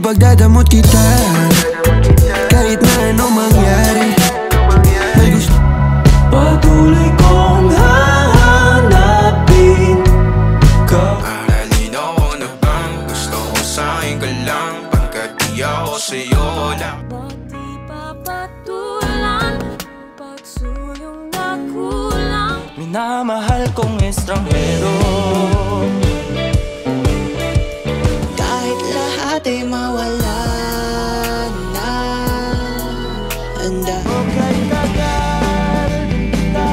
Ipagdadamot kita kahit na anong mangyari. May gusto patuloy kong hahanapin ka. Malinaw ko na bang gusto ko sa'yo ka lang, pagkat di ako sa'yo lang. Ba't di papatulan pagsuyong na kulang? Minamahal kong estranghero. Kahit lahat ay mawala na, handa Huwag kagarin kita,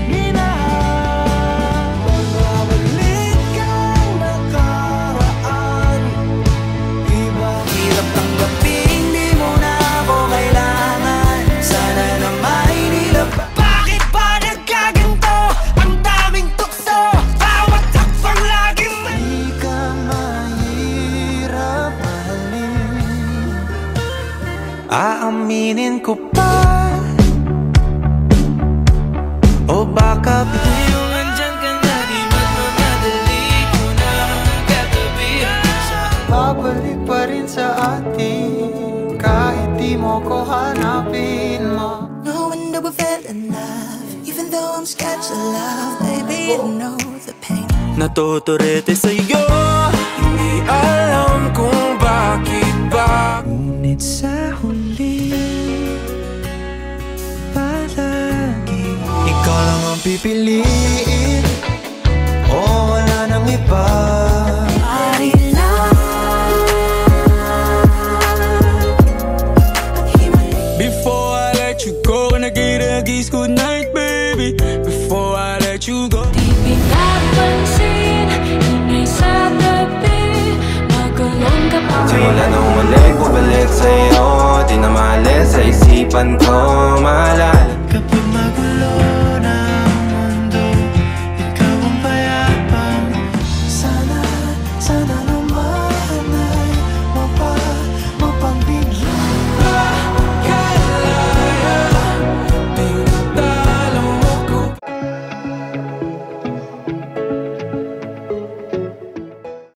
minahal. Magbabalik ang nakaraan. Iba hirap tanggapin, di mo na ako kailangan. Sana na may nilabas. Bakit ba nagkaganto? Ang daming tukso, bawat takpang laging Di ka mahirap mahalin. Aaminin ko pa, o baka yung andyan ka na, di magmamadali ko na katabihan sa babalik pa rin sa atin kahit di mo ko hanapin mo. No wonder we fell in love, even though I'm scared to love. Baby, I know the pain. Natuturete sa'yo, hindi alam kung bakit ba. Ngunit sa huli, palagi ikaw lang ang pipiliin, o wala nang iba. Pari lang paghimalik. Before I let you go, can I get a kiss goodnight, baby? Before I let you go. Di pinapansin, ingay sa tabi, magulong ka pa rin. Simula nung muli ko balik sa'yo, di na maalis sa isipan ko.